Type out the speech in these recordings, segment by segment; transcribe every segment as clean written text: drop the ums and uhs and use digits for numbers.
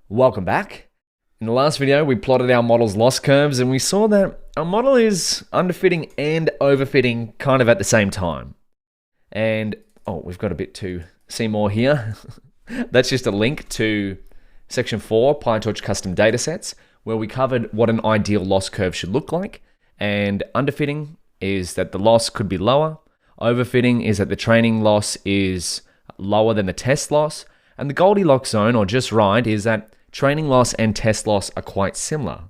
Welcome back. In the last video, we plotted our model's loss curves and we saw that our model is underfitting and overfitting kind of at the same time. And, we've got a bit to see more here. That's just a link to section 4, PyTorch custom datasets, where we covered what an ideal loss curve should look like. And underfitting is that the loss could be lower. Overfitting is that the training loss is lower than the test loss. And the Goldilocks zone, or just right, is that training loss and test loss are quite similar.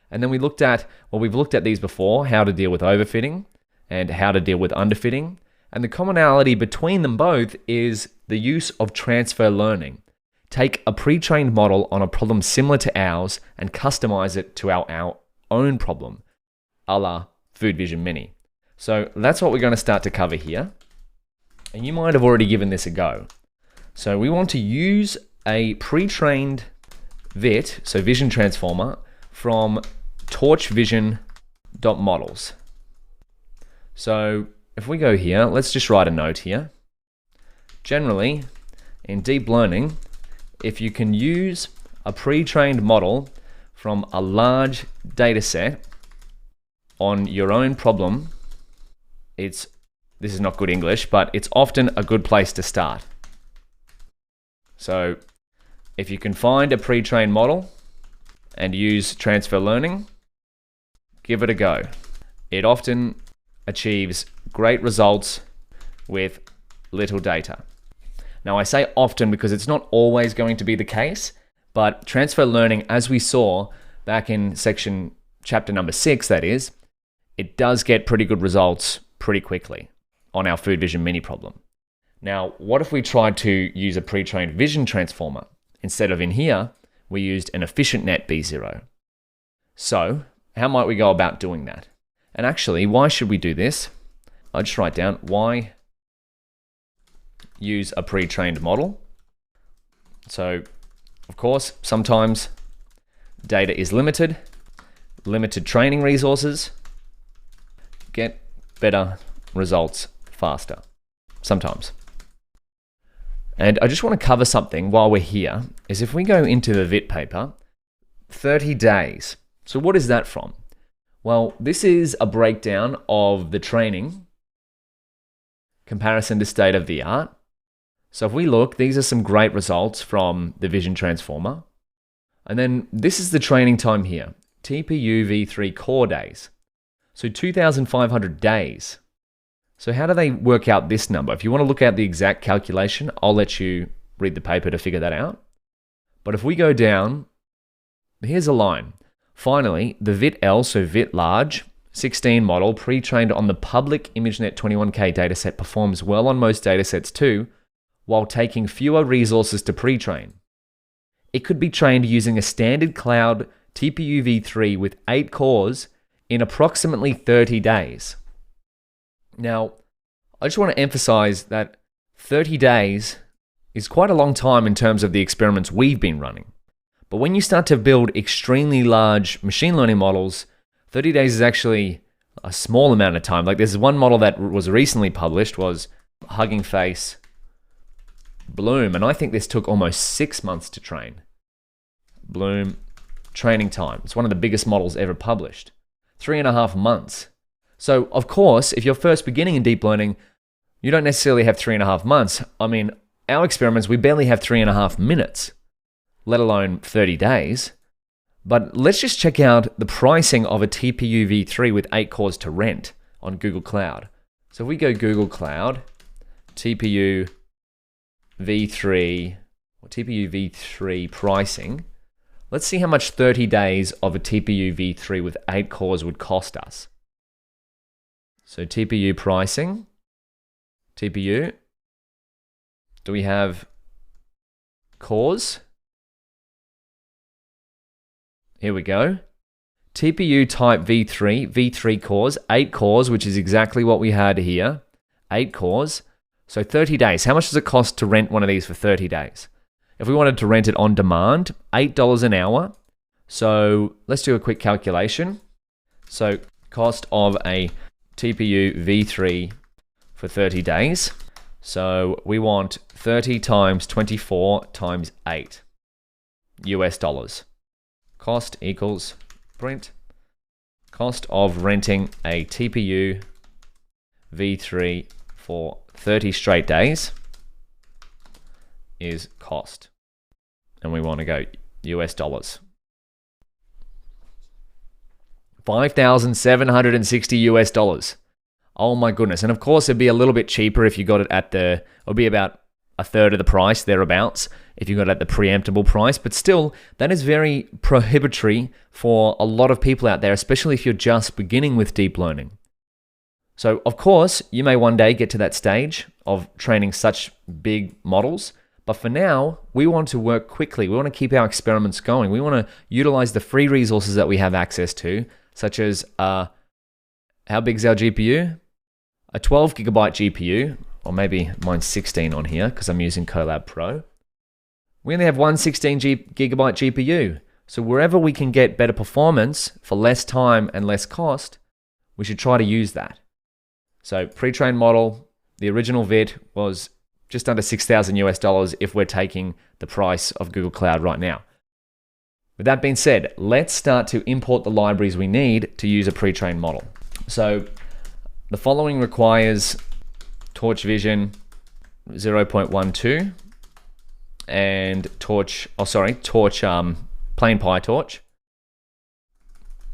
And then we've looked at these before, how to deal with overfitting and how to deal with underfitting. And the commonality between them both is the use of transfer learning. Take a pre-trained model on a problem similar to ours and customize it to our own problem, a la FoodVision Mini. So that's what we're going to start to cover here. And you might have already given this a go. So we want to use a pre-trained VIT, so vision transformer, from Torchvision.models. So if we go here, let's just write a note here. Generally, in deep learning, if you can use a pre-trained model from a large data set on your own problem, this is not good English, but it's often a good place to start. So if you can find a pre-trained model and use transfer learning, give it a go. It often achieves great results with little data. Now I say often because it's not always going to be the case, but transfer learning, as we saw back in chapter number 6, that is, it does get pretty good results pretty quickly on our FoodVision Mini problem. Now, what if we tried to use a pre-trained vision transformer? Instead of in here, we used an efficient net B0. So, how might we go about doing that? And actually, why should we do this? I'll just write down why use a pre-trained model. So, of course, sometimes data is limited training resources get better results faster, sometimes. And I just want to cover something while we're here, is if we go into the VIT paper, 30 days. So what is that from? Well, this is a breakdown of the training comparison to state of the art. So if we look, these are some great results from the vision transformer. And then this is the training time here, TPU v3 core days. So 2,500 days. So how do they work out this number? If you want to look at the exact calculation, I'll let you read the paper to figure that out. But if we go down, here's a line. Finally, the VIT-L, so VIT large, 16 model, pre-trained on the public ImageNet 21K dataset performs well on most datasets too, while taking fewer resources to pre-train. It could be trained using a standard cloud TPU v3 with 8 cores in approximately 30 days. Now, I just want to emphasize that 30 days is quite a long time in terms of the experiments we've been running. But when you start to build extremely large machine learning models, 30 days is actually a small amount of time. Like there's one model that was recently published, was Hugging Face Bloom, and I think this took almost 6 months to train. Bloom training time. It's one of the biggest models ever published. 3.5 months. So, of course, if you're first beginning in deep learning, you don't necessarily have 3.5 months. I mean, our experiments, we barely have 3.5 minutes, let alone 30 days. But let's just check out the pricing of a TPU v3 with 8 cores to rent on Google Cloud. So if we go Google Cloud, TPU v3 pricing, let's see how much 30 days of a TPU v3 with 8 cores would cost us. So TPU pricing, TPU, do we have cores? Here we go. TPU type v3 cores, 8 cores, which is exactly what we had here, 8 cores. So 30 days, how much does it cost to rent one of these for 30 days? If we wanted to rent it on demand, $8 an hour. So let's do a quick calculation. So cost of a TPU v3 for 30 days. So we want 30 times 24 times 8. US dollars. Cost equals print. Cost of renting a TPU v3 for 30 straight days is cost. And we want to go US dollars. 5,760 US dollars. Oh my goodness. And of course, it'd be a little bit cheaper if you got it at it'll be about a third of the price, thereabouts, if you got it at the preemptible price. But still, that is very prohibitory for a lot of people out there, especially if you're just beginning with deep learning. So, of course, you may one day get to that stage of training such big models. But for now, we want to work quickly. We want to keep our experiments going. We want to utilize the free resources that we have access to, such as, how big is our GPU? A 12 gigabyte GPU, or maybe mine's 16 on here because I'm using Colab Pro. We only have one 16 gigabyte GPU. So wherever we can get better performance for less time and less cost, we should try to use that. So pre-trained model, the original VIT was just under 6,000 US dollars if we're taking the price of Google Cloud right now. With that being said, let's start to import the libraries we need to use a pre-trained model. So the following requires Torchvision 0.12 and Torch plain PyTorch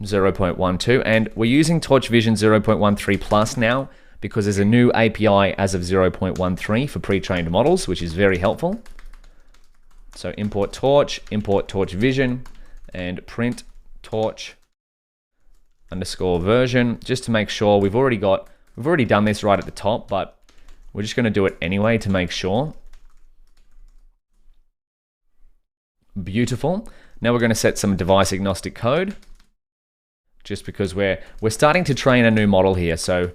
0.12, and we're using Torchvision 0.13 plus now because there's a new API as of 0.13 for pre-trained models, which is very helpful. So import Torch, import Torchvision, and print Torch _version, just to make sure we've already done this right at the top, but we're just going to do it anyway to make sure. Beautiful. Now we're going to set some device agnostic code, just because we're starting to train a new model here. So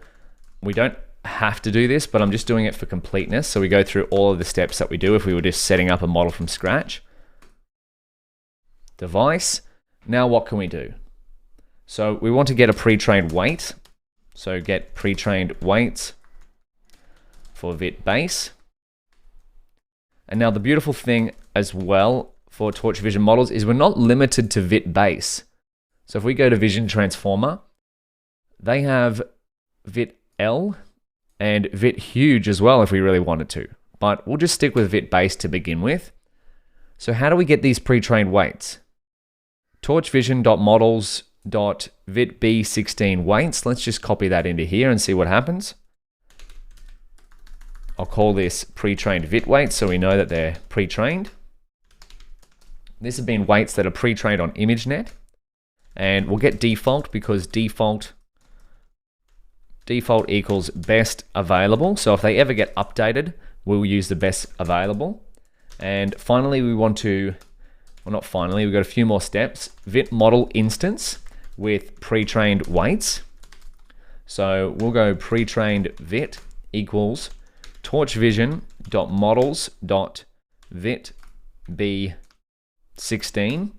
we don't have to do this, but I'm just doing it for completeness. So we go through all of the steps that we do if we were just setting up a model from scratch. Device. Now what can we do? So we want to get a pre-trained weight. So get pre-trained weights for VIT base. And now the beautiful thing as well for Torchvision models is we're not limited to VIT base. So if we go to Vision Transformer, they have VIT L and VIT huge as well if we really wanted to. But we'll just stick with VIT base to begin with. So how do we get these pre-trained weights? Torchvision.models.vitb16 weights. Let's just copy that into here and see what happens. I'll call this pre-trained VIT weights so we know that they're pre-trained. This has been weights that are pre-trained on ImageNet. And we'll get default because default equals best available. So if they ever get updated, we'll use the best available. And finally, we want to, well, not finally, we've got a few more steps. VIT model instance with pre-trained weights. So we'll go pre-trained VIT equals torchvision.models.vitb16,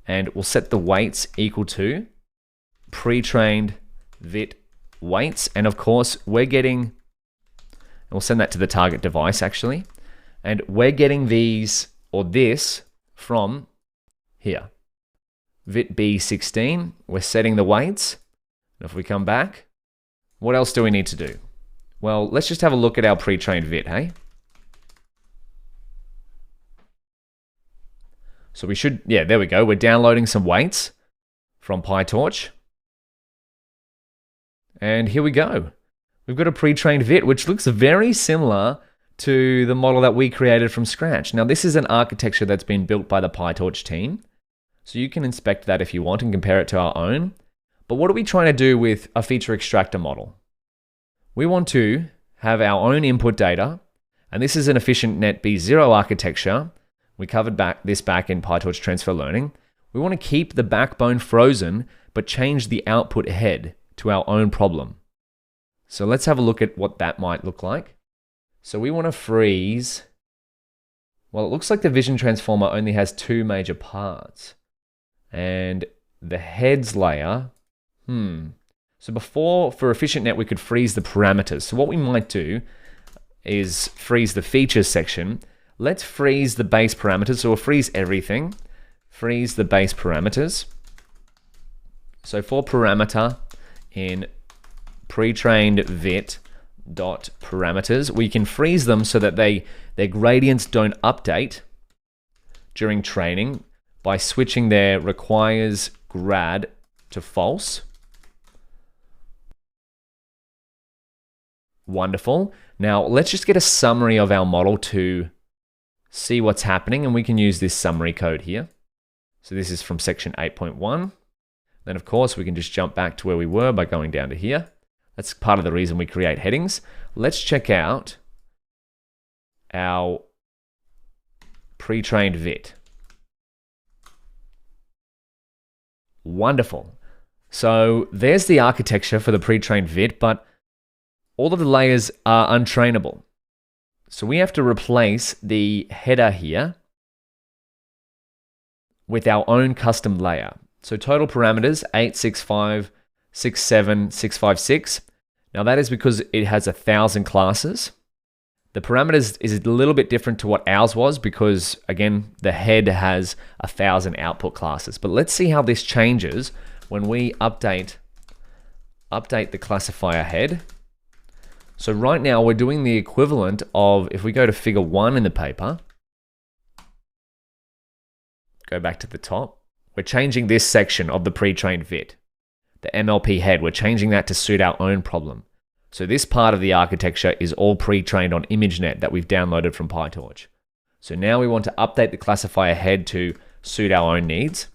and we'll set the weights equal to pre-trained VIT weights. And of course, we're getting, and we'll send that to the target device actually, and we're getting these, or this, from here. VitB16, we're setting the weights. And if we come back, what else do we need to do? Well, let's just have a look at our pre-trained VIT, hey? So we should, yeah, there we go. We're downloading some weights from PyTorch. And here we go. We've got a pre-trained VIT, which looks very similar to the model that we created from scratch. Now, this is an architecture that's been built by the PyTorch team. So you can inspect that if you want and compare it to our own. But what are we trying to do with a feature extractor model? We want to have our own input data, and this is an efficient net B0 architecture. We covered this back in PyTorch Transfer Learning. We want to keep the backbone frozen, but change the output head to our own problem. So let's have a look at what that might look like. So we want to freeze, well, it looks like the Vision Transformer only has two major parts. And the heads layer, So before, for efficient net, we could freeze the parameters. So what we might do is freeze the features section. Let's freeze the base parameters. So we'll freeze everything. freeze the base parameters. So for parameter in pretrained vit dot parameters, we can freeze them so that their gradients don't update during training by switching their requires grad to false. Wonderful. Now let's just get a summary of our model to see what's happening, and we can use this summary code here. So this is from section 8.1. Then of course we can just jump back to where we were by going down to here. That's part of the reason we create headings. Let's check out our pre-trained vit. Wonderful. So there's the architecture for the pre-trained vit, but all of the layers are untrainable. So we have to replace the header here with our own custom layer. So total parameters 865, 67, 656. Now that is because it has 1,000 classes. The parameters is a little bit different to what ours was because, again, the head has 1,000 output classes. But let's see how this changes when we update the classifier head. So right now we're doing the equivalent of, if we go to figure 1 in the paper, go back to the top, we're changing this section of the pre-trained vit, the MLP head, we're changing that to suit our own problem. So this part of the architecture is all pre-trained on ImageNet that we've downloaded from PyTorch. So now we want to update the classifier head to suit our own needs.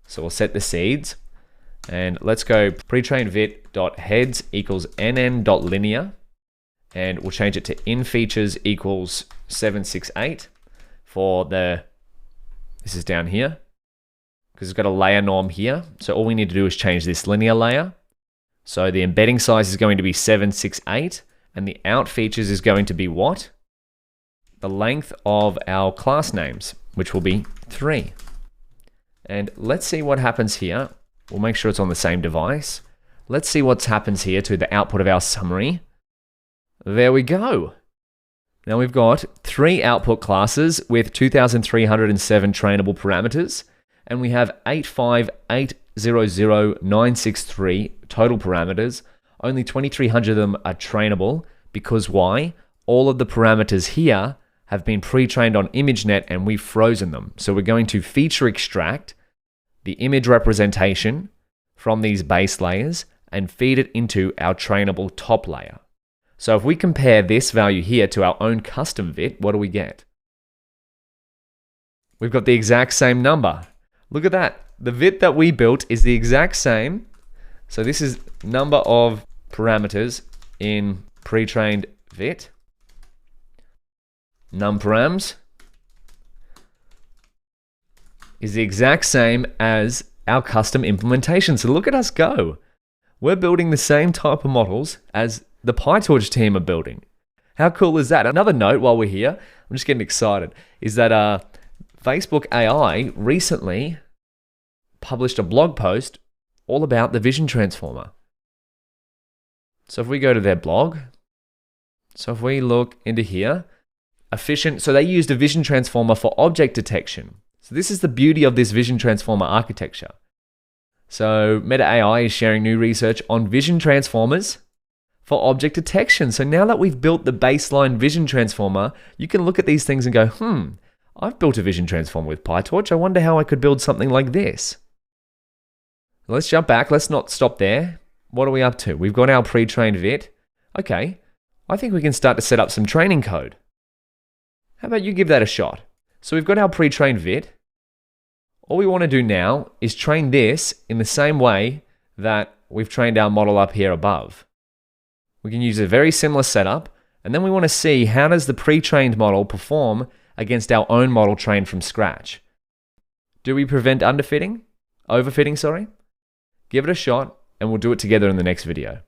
So we'll set the seeds and let's go pre-trained vit.heads equals nn.linear, and we'll change it to inFeatures equals 768 for the, this is down here, because it's got a layer norm here. So all we need to do is change this linear layer. So the embedding size is going to be 768, and the out features is going to be what? The length of our class names, which will be 3. And let's see what happens here. We'll make sure it's on the same device. Let's see what happens here to the output of our summary. There we go. Now we've got 3 output classes with 2,307 trainable parameters, and we have 85800,963 total parameters. Only 2,300 of them are trainable because why? All of the parameters here have been pre-trained on ImageNet and we've frozen them. So we're going to feature extract the image representation from these base layers and feed it into our trainable top layer. So if we compare this value here to our own custom vit, what do we get? We've got the exact same number. Look at that. The vit that we built is the exact same. So this is number of parameters in pre-trained vit. Numparams is the exact same as our custom implementation. So look at us go. We're building the same type of models as the PyTorch team are building. How cool is that? Another note while we're here, I'm just getting excited, is that Facebook AI recently published a blog post all about the vision transformer. So if we go to their blog, so if we look into here, efficient, so they used a vision transformer for object detection. So this is the beauty of this vision transformer architecture. So Meta AI is sharing new research on vision transformers for object detection. So now that we've built the baseline vision transformer, you can look at these things and go, I've built a vision transformer with PyTorch. I wonder how I could build something like this. Let's jump back. Let's not stop there. What are we up to? We've got our pre-trained vit. Okay, I think we can start to set up some training code. How about you give that a shot? So we've got our pre-trained vit. All we want to do now is train this in the same way that we've trained our model up here above. We can use a very similar setup, and then we want to see how does the pre-trained model perform against our own model trained from scratch. Do we prevent overfitting, sorry? Give it a shot, and we'll do it together in the next video.